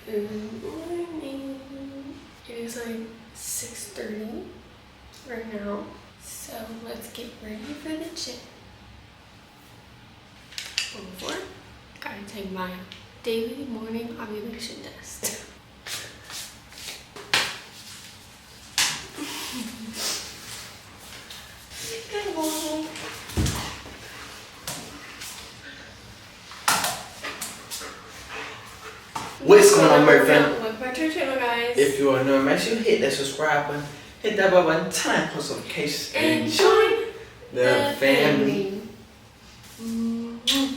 Good morning. It is like 6:30 right now, so let's get ready for the gym. Before, gotta take my daily morning ovulation test. Good morning. What's going on, my friend? Welcome back to our channel, guys. If you are new, make sure you hit that subscribe button, hit that bell button, turn on post notifications, and join the family.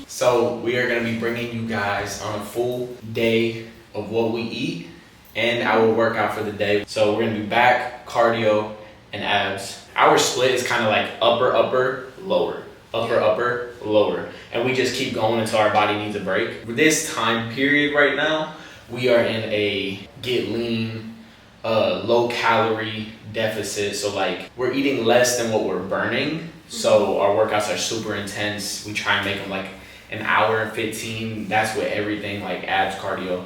So we are gonna be bringing you guys on a full day of what we eat and our workout for the day. So we're gonna do back, cardio, and abs. Our split is kind of like upper, lower, upper, lower. And we just keep going until our body needs a break. For this time period right now, we are in a get lean, low calorie deficit. So like we're eating less than what we're burning. So our workouts are super intense. We try and make them like an hour and 15. That's with everything like abs, cardio,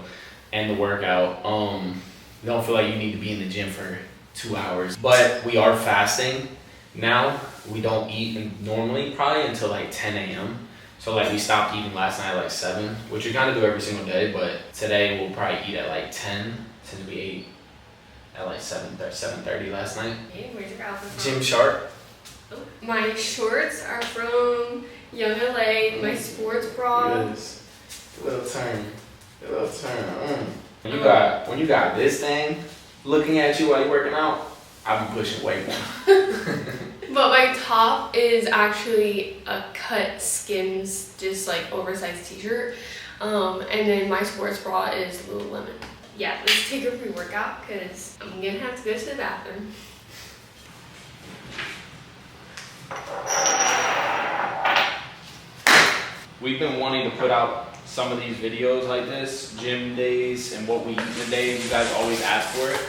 and the workout. Don't feel like you need to be in the gym for 2 hours. But we are fasting now. We don't eat normally probably until like 10 a.m. So like we stopped eating last night at like 7, which we kind of do every single day. But today we'll probably eat at like 10 since we ate at like 7:30 last night. Hey, where's your outfit from? Gym Shark. My shorts are from Young LA. My sports bra. Yes. Little turn. When you got this thing looking at you while you're working out, I've been pushing weight now. But my top is actually a cut Skims, just like oversized t-shirt. And then my sports bra is Lululemon. Yeah, let's take a pre-workout because I'm gonna have to go to the bathroom. We've been wanting to put out some of these videos like this, gym days and what we eat in the day. You guys always ask for it,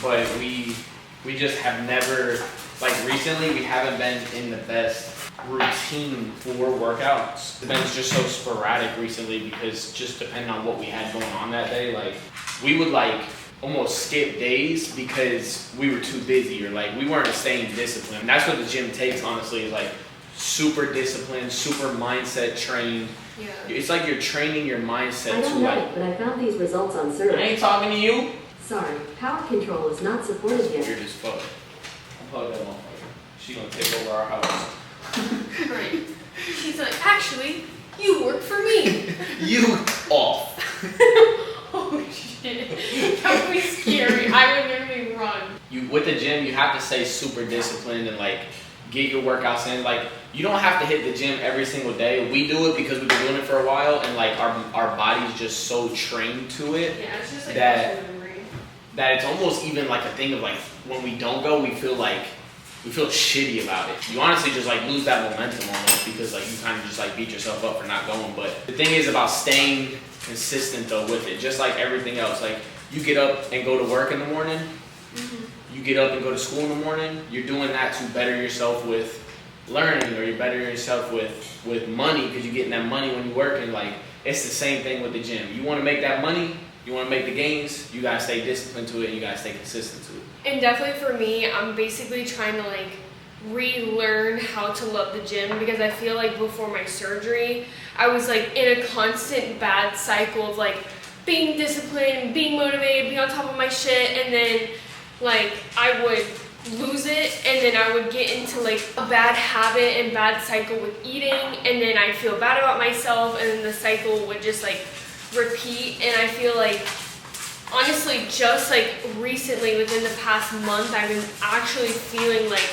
but we just have never, like recently we haven't been in the best routine for workouts. It's been just so sporadic recently because just depending on what we had going on that day, like we would like almost skip days because we were too busy or like we weren't staying disciplined. That's what the gym takes, honestly, is like super disciplined, super mindset trained. Yeah. It's like you're training your mindset I don't to know, like. but I found these results on search. I ain't talking to you. Sorry, power control is not supported yet. You're just fucked. Unplug that motherfucker. She gonna take over our house. Right. She's like, actually, you work for me. You off. Oh shit. That would be scary. I would literally run. You with the gym, you have to stay super disciplined and like get your workouts in. Like you don't have to hit the gym every single day. We do it because we've been doing it for a while and like our body's just so trained to it. Yeah, it's just like that muscle memory. that it's almost even like a thing of like when we don't go, we feel shitty about it. You honestly just like lose that momentum almost because like you kind of just like beat yourself up for not going. But the thing is about staying consistent though with it, just like everything else. Like you get up and go to work in the morning, you get up and go to school in the morning, you're doing that to better yourself with learning, or you're bettering yourself with money because you're getting that money when you're working. Like it's the same thing with the gym. You want to make that money, you want to make the gains, you gotta stay disciplined to it and you gotta stay consistent to it. And definitely for me, I'm basically trying to like relearn how to love the gym because I feel like before my surgery, I was like in a constant bad cycle of like being disciplined, being motivated, being on top of my shit, and then like I would lose it and then I would get into like a bad habit and bad cycle with eating, and then I'd feel bad about myself, and then the cycle would just like repeat. And I feel like honestly just like recently within the past month I've been actually feeling like,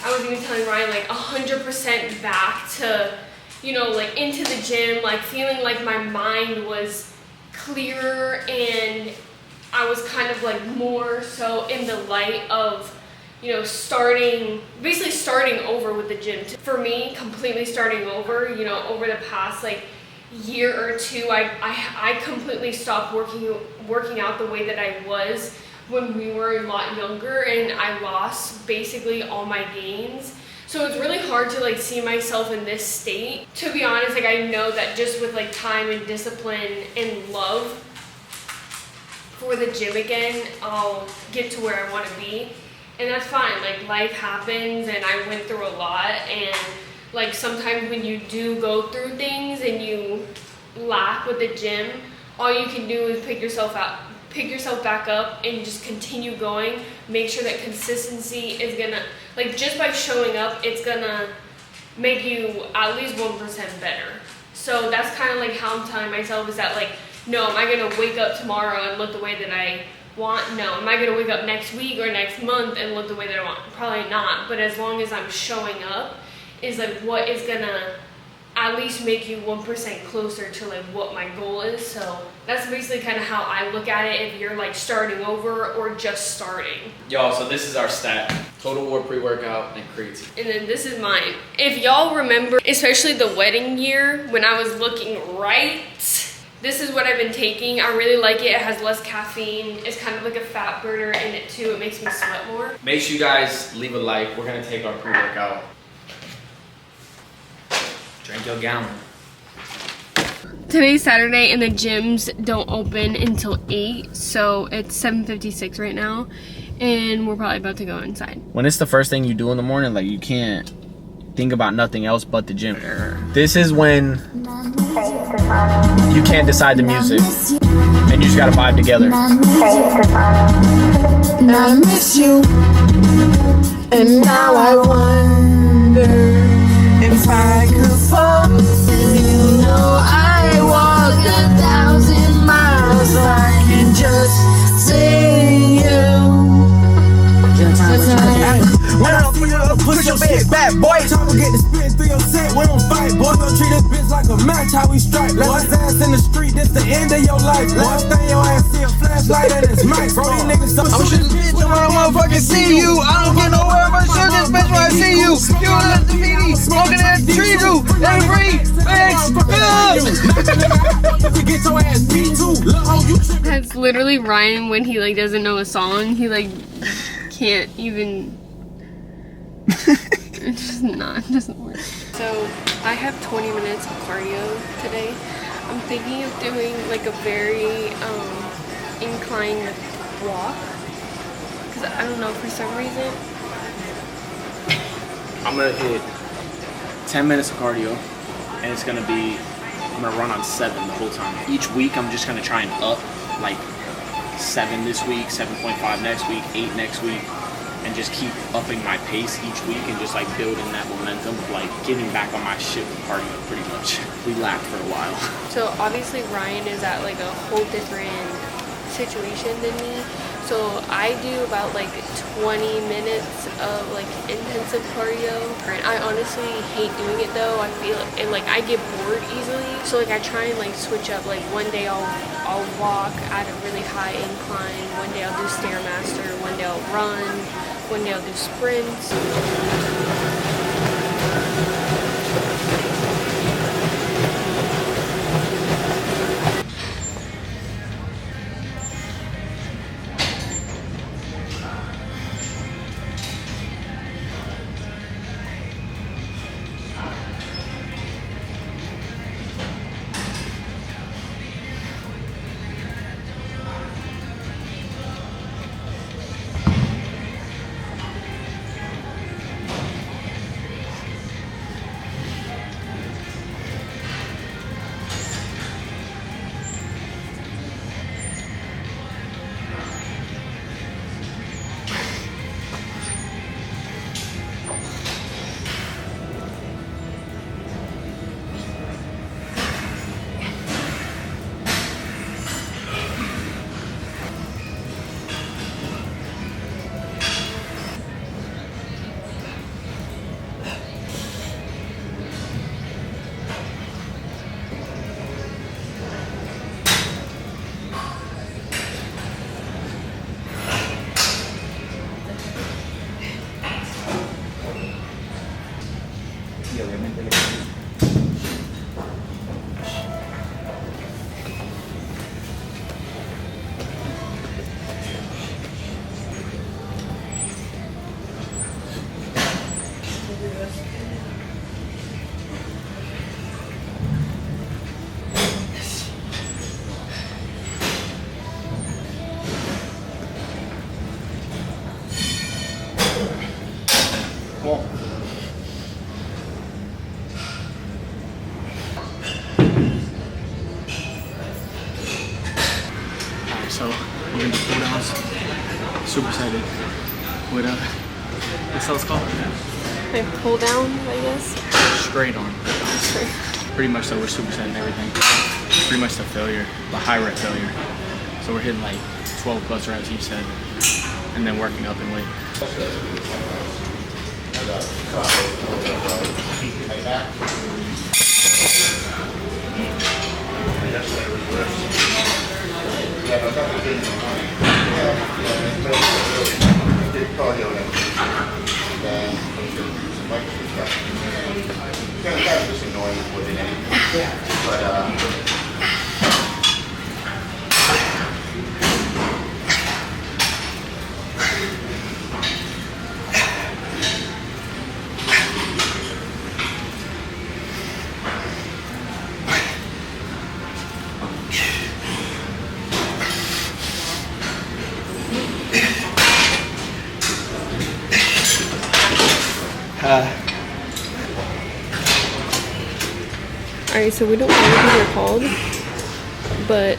I was even telling Ryan, like 100% back to, you know, like into the gym, like feeling like my mind was clearer and I was kind of like more so in the light of, you know, basically starting over with the gym. For me, completely starting over, you know, over the past like year or two, I completely stopped working out the way that I was when we were a lot younger, and I lost basically all my gains. So it's really hard to like see myself in this state. To be honest, like I know that just with like time and discipline and love, for the gym again, I'll get to where I want to be. And that's fine, like life happens and I went through a lot, and like sometimes when you do go through things and you lack with the gym, all you can do is pick yourself back up and just continue going. Make sure that consistency is gonna, like just by showing up, it's gonna make you at least 1% better. So that's kind of like how I'm telling myself, is that like, no, am I gonna wake up tomorrow and look the way that I want? No. Am I gonna wake up next week or next month and look the way that I want? Probably not. But as long as I'm showing up is like what is gonna at least make you 1% closer to like what my goal is. So that's basically kind of how I look at it if you're like starting over or just starting. Y'all, so this is our stat. Total War pre-workout and creatine. And then this is mine. If y'all remember, especially the wedding year when I was looking right, this is what I've been taking. I really like it. It has less caffeine. It's kind of like a fat burner in it too. It makes me sweat more. Make sure you guys leave a like. We're gonna take our pre-workout. Drink your gallon. Today's Saturday and the gyms don't open until 8, so it's 7:56 right now, and we're probably about to go inside. When it's the first thing you do in the morning, like you can't think about nothing else but the gym. This is when you can't decide the music, and you just gotta vibe together. And I miss you, and now I wonder if I could fall. You know I walk 1,000 miles, I can just see you. When I see you, push your bed back, boy. Time to get the spin through your set. We don't fight, boy. Don't treat this bitch like a match. How we strike, boy. His ass in the street, this the end of your life, boy. Stay your ass, see a flashlight and it's mic. Bro, these niggas so I'm shooting this bitch when I motherfucking see you. I don't get nowhere, I'm gonna shoot this bitch when I see you. You left the BD, smoking that tree root. They free, bitch. Get your ass beat too. That's literally Ryan when he like doesn't know a song. He like can't even. It's just not. It doesn't work. So I have 20 minutes of cardio today. I'm thinking of doing like a very inclined walk, because I don't know, for some reason. I'm gonna hit 10 minutes of cardio, and it's gonna be, I'm gonna run on 7 the whole time. Each week I'm just gonna try and up, like 7 this week, 7.5 next week, 8 next week, and just keep upping my pace each week and just like building that momentum of like getting back on my shit with cardio pretty much. We laughed for a while. So obviously Ryan is at like a whole different situation than me. So I do about like 20 minutes of like intensive cardio. And I honestly hate doing it though. I feel and like I get bored easily. So like I try and like switch up. Like one day I'll walk at a really high incline. One day I'll do Stairmaster. One day I'll run. One day I'll do sprints. supersetted with what's else called? Like pull down, I guess. Straight on. Pretty much though, we're supersetting everything. Pretty much the failure, the high rep failure. So we're hitting like 12 plus reps each set, and then working up in weight. Alright, so we don't know what these are called, but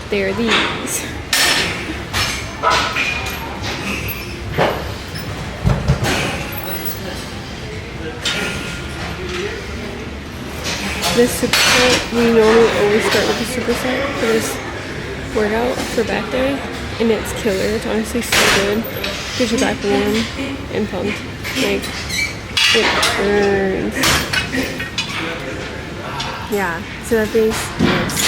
they're these. This superset, we normally always start with the superset for this workout for back day, and it's killer. It's honestly so good. Gets your back warm and pumped. Like, it burns. Yeah, so that base, yes.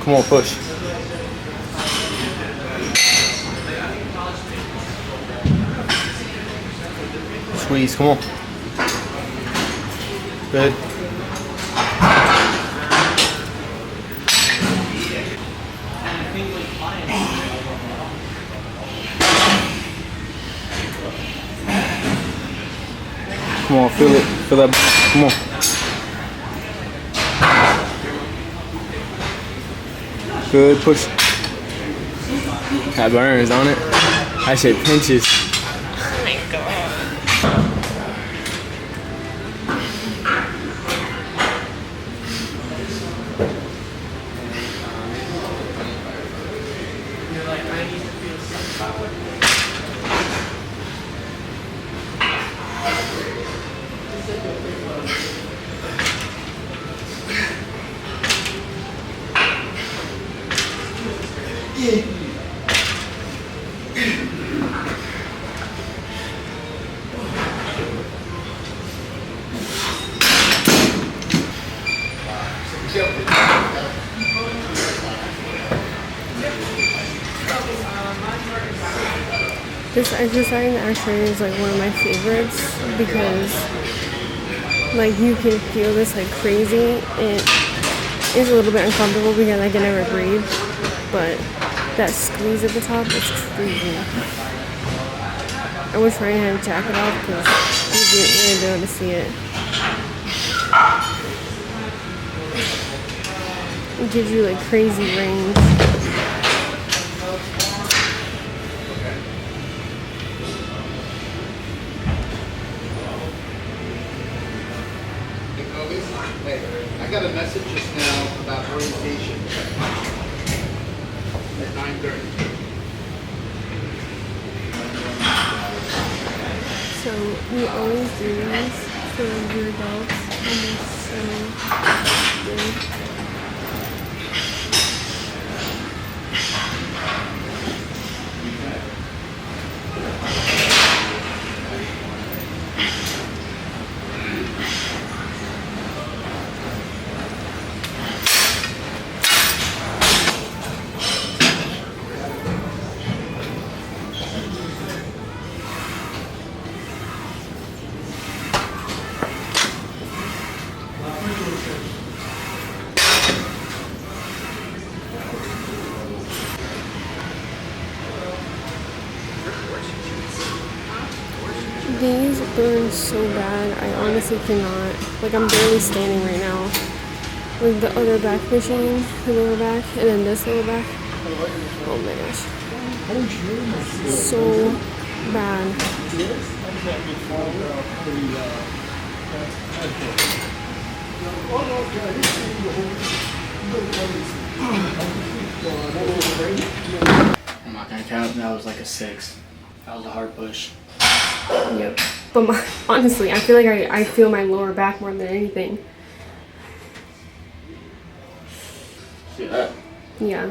Come on, push. Squeeze, come on. Good. Come on, feel it. Feel that. Come on. Good, push. That burns on it. That shit pinches. Oh my god. This exercise actually is like one of my favorites because like you can feel this like crazy. It is a little bit uncomfortable because I can never breathe, but that squeeze at the top is crazy. I was trying to have a jacket off because you didn't really be able to see it. It gives you like crazy range. I got a message just now about orientation at 9:30. So we always do these for your adults, and it's so good. These burn so bad. I honestly cannot. Like, I'm barely standing right now. Like the other back machine, the lower back, and then this lower back. Oh my gosh. So bad. I'm not gonna count. That was like a 6. That was a hard push. Yep. But honestly, I feel like I feel my lower back more than anything. See that? Yeah.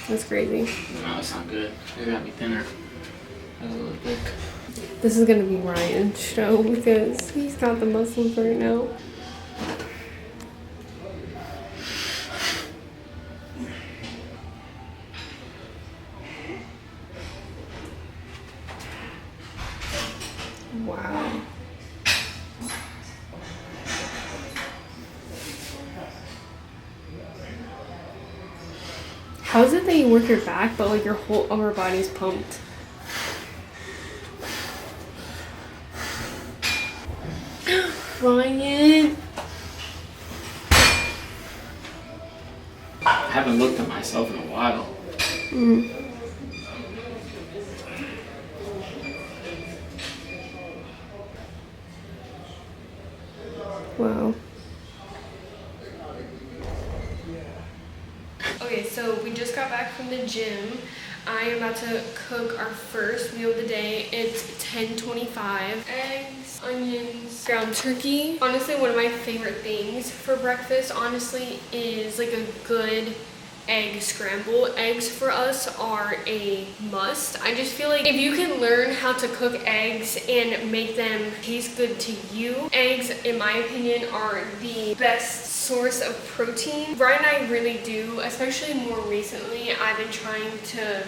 That's crazy. No, that's not good. It got me thinner. That was a little thick. This is gonna be Ryan's show because he's got the muscles right now. Wow. How is it that you work your back, but like your whole upper body's pumped? Ryan. I haven't looked at myself in a while. Wow. Okay, so we just got back from the gym. I am about to cook our first meal of the day. It's 10:25. Eggs, onions, ground turkey. Honestly, one of my favorite things for breakfast, honestly, is like a good egg scramble. Eggs for us are a must. I just feel like if you can learn how to cook eggs and make them taste good to you, eggs, in my opinion, are the best source of protein. Ryan and I really do, especially more recently, I've been trying to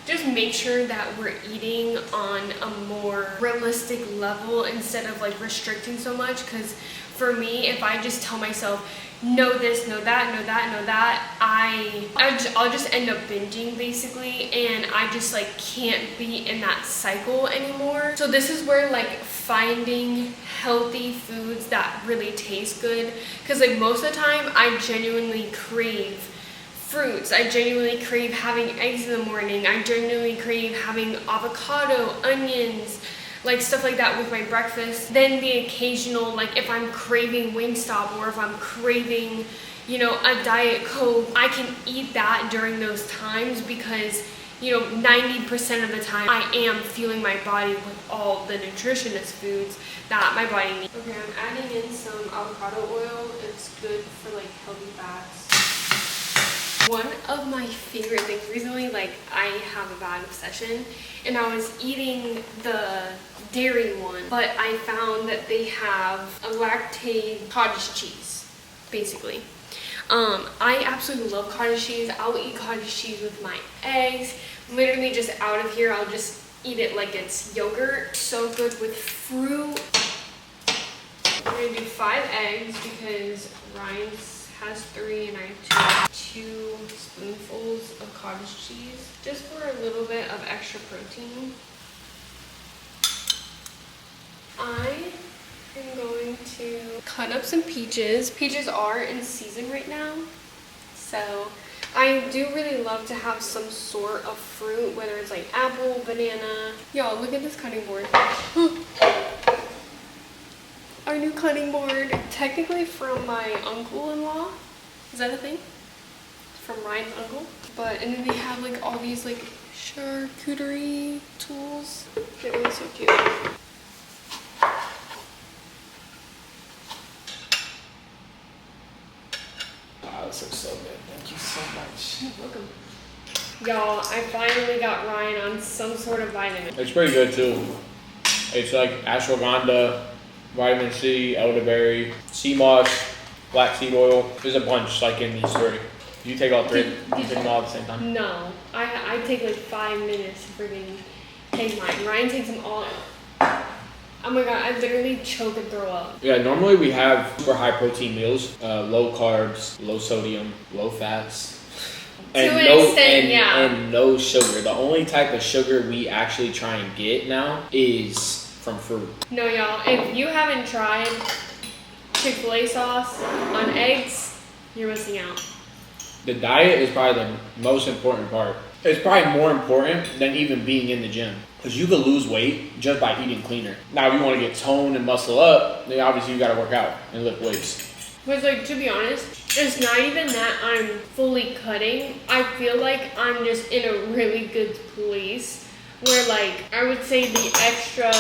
just make sure that we're eating on a more realistic level instead of like restricting so much, because for me, if I just tell myself, no this, no that, no that, no that, I'll just end up binging basically, and I just like can't be in that cycle anymore. So this is where like finding healthy foods that really taste good, because like most of the time I genuinely crave fruits. I genuinely crave having eggs in the morning. I genuinely crave having avocado, onions, like stuff like that with my breakfast. Then the occasional, like if I'm craving Wingstop or if I'm craving, you know, a Diet Coke, I can eat that during those times because, you know, 90% of the time I am fueling my body with all the nutritionist foods that my body needs. Okay, I'm adding in some avocado oil. It's good for like healthy fats. One of my favorite things recently, like I have a bad obsession, and I was eating the dairy one, but I found that they have a lactate cottage cheese, basically. I absolutely love cottage cheese. I'll eat cottage cheese with my eggs. Literally just out of here, I'll just eat it like it's yogurt. So good with fruit. I'm gonna do 5 eggs because Ryan has 3 and I have 2 spoonfuls of cottage cheese, just for a little bit of extra protein. I am going to cut up some peaches. Peaches are in season right now, so I do really love to have some sort of fruit, whether it's like apple, banana. Y'all, look at this cutting board. Our new cutting board, technically from my uncle-in-law. Is that a thing? From Ryan's uncle. But, and then they have like all these like charcuterie tools. They're really so cute. Wow, this looks so good. Thank you so much. You're welcome. Y'all, I finally got Ryan on some sort of vitamin. It's pretty good too. It's like ashwagandha, vitamin C, elderberry, sea moss, black seed oil. There's a bunch like in these 3. You take all 3. You take them all at the same time. No, I take like 5 minutes to freaking take mine. Ryan takes them all. Oh my god, I literally choke and throw up. Yeah, normally we have super high protein meals, low carbs, low sodium, low fats. And no sugar. The only type of sugar we actually try and get now is from fruit. No, y'all, if you haven't tried Chick-fil-A sauce on eggs, you're missing out. The diet is probably the most important part. It's probably more important than even being in the gym. Because you could lose weight just by eating cleaner. Now, if you want to get toned and muscle up, then obviously you got to work out and lift weights. Because, like, to be honest, it's not even that I'm fully cutting. I feel like I'm just in a really good place where, like, I would say the extra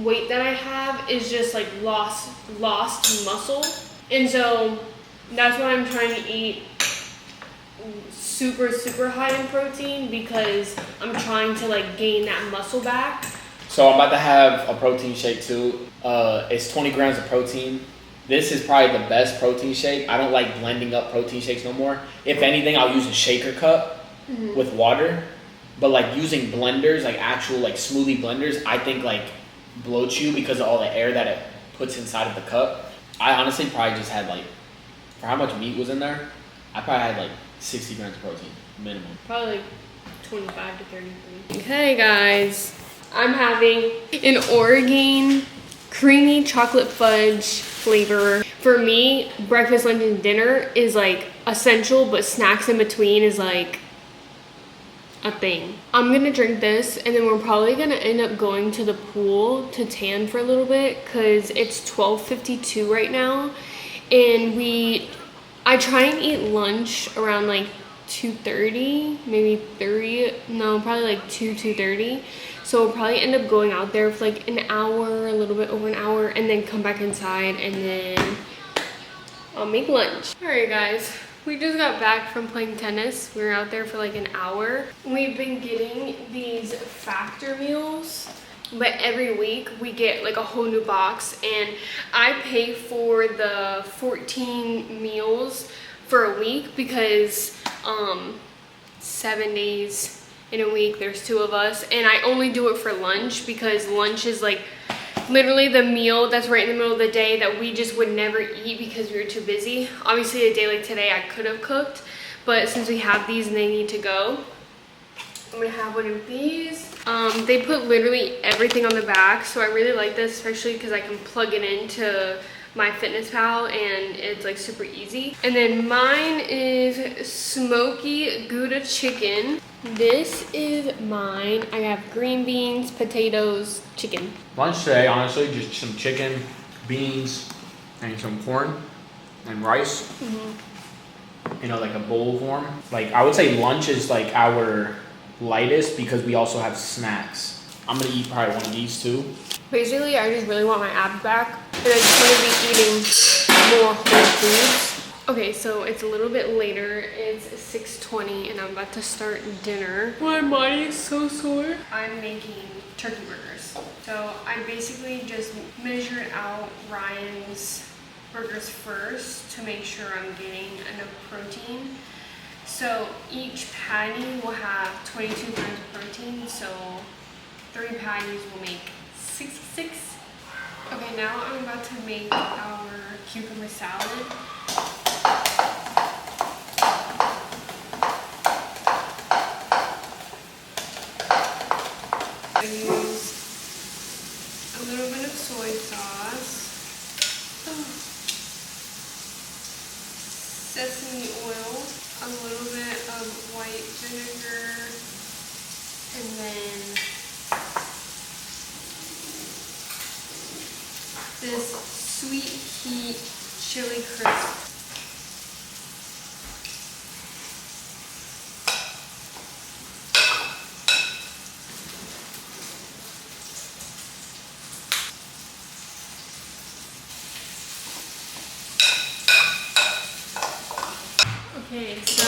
weight that I have is just, like, lost muscle. And so that's why I'm trying to eat super high in protein, because I'm trying to, like, gain that muscle back. So I'm about to have a protein shake too. It's 20 grams of protein. This is probably the best protein shake. I don't like blending up protein shakes no more. If anything, I'll use a shaker cup with water. But like using blenders, like actual like smoothie blenders, I think like bloats you because of all the air that it puts inside of the cup. I honestly probably just had like, for how much meat was in there, I probably had like 60 grams of protein, minimum. Probably like 25 to 33. Okay, guys, I'm having an Oregon creamy chocolate fudge flavor. For me, breakfast, lunch, and dinner is like essential, but snacks in between is like a thing. I'm gonna drink this, and then we're probably gonna end up going to the pool to tan for a little bit, because it's 12:52 right now, and I try and eat lunch around like 2:30, maybe 3, no, probably like 2:30. So we'll probably end up going out there for like an hour, a little bit over an hour, and then come back inside, and then I'll make lunch. All right, guys, we just got back from playing tennis. We were out there for like an hour. We've been getting these factor meals, but every week we get like a whole new box, and I pay for the 14 meals for a week because 7 days in a week there's 2 of us, and I only do it for lunch because lunch is like literally the meal that's right in the middle of the day that we just would never eat because we were too busy. Obviously a day like today I could have cooked, but since we have these and they need to go, I'm gonna have one of these. They put literally everything on the back, so I really like this, especially because I can plug it into my MyFitnessPal and it's like super easy. And then mine is smoky Gouda chicken. This is mine. I have green beans, potatoes, chicken. Lunch today, honestly, just some chicken, beans, and some corn and rice. You know, like a bowl form. Like, I would say lunch is like our lightest because we also have snacks. I'm gonna eat probably one of these too. Basically, I just really want my abs back, and I just want to be eating more whole foods. Okay, so it's a little bit later. It's 6:20, and I'm about to start dinner. My body is so sore. I'm making turkey burgers. So I basically just measured out Ryan's burgers first to make sure I'm getting enough protein. So each patty will have 22 grams of protein, so 3 patties will make 66. Okay, now I'm about to make our cucumber salad. I use a little bit of soy sauce, sesame oil, a little bit of white vinegar, and then this sweet heat chili crisp. Okay, so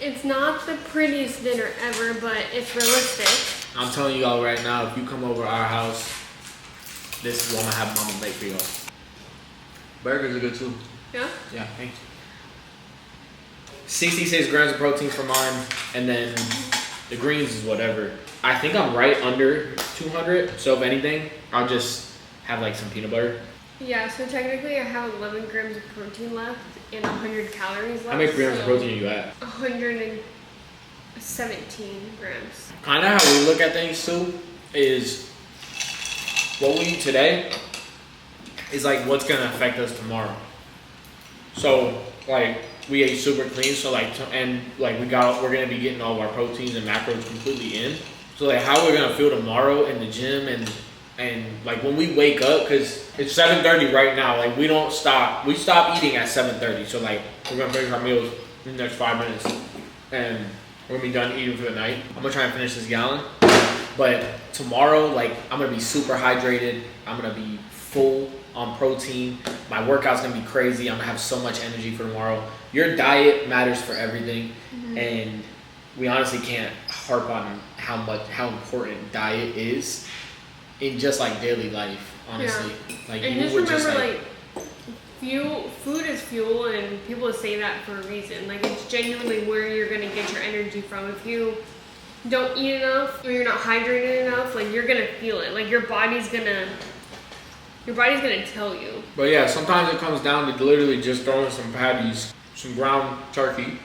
it's not the prettiest dinner ever, but it's realistic. I'm telling you all right now, if you come over our house, this is what I'm gonna have mama make for y'all. Burgers are good too. Yeah? Yeah, thanks. 66 grams of protein for mine, and then the greens is whatever. I think I'm right under 200, so if anything, I'll just have like some peanut butter. Yeah, so technically I have 11 grams of protein left and 100 calories left. How many grams of protein are you at? 117 grams. Kind of how we look at things too is what we eat today is like what's gonna affect us tomorrow. So like we ate super clean, so like we're gonna be getting all of our proteins and macros completely in. So like how we're gonna feel tomorrow in the gym and like when we wake up, cause it's 7:30 right now. Like we don't stop. We stop eating at 7:30. So like we're gonna finish our meals in the next 5 minutes, and we're gonna be done eating for the night. I'm gonna try and finish this gallon. But tomorrow, like I'm gonna be super hydrated. I'm gonna be full on protein. My workout's gonna be crazy. I'm gonna have so much energy for tomorrow. Your diet matters for everything, and we honestly can't harp on how important diet is in just like daily life. Honestly, like and you just would remember, just food is fuel, and people say that for a reason. Like it's genuinely where you're gonna get your energy from. If you don't eat enough or you're not hydrated enough, like you're gonna feel it. Like your body's gonna tell you. But yeah, sometimes it comes down to literally just throwing some patties, some ground turkey,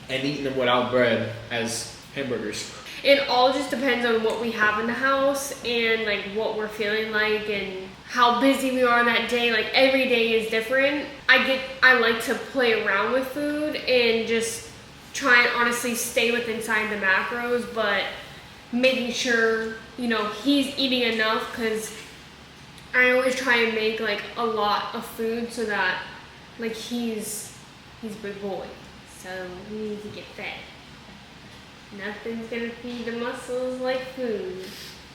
and eating them without bread as hamburgers. It all just depends on what we have in the house and like what we're feeling like and how busy we are that day. Like every day is different. I like to play around with food and just try and honestly stay inside the macros, but making sure, he's eating enough, because I always try and make like a lot of food so that like he's a big boy. So he needs to get fed. Nothing's gonna feed the muscles like food.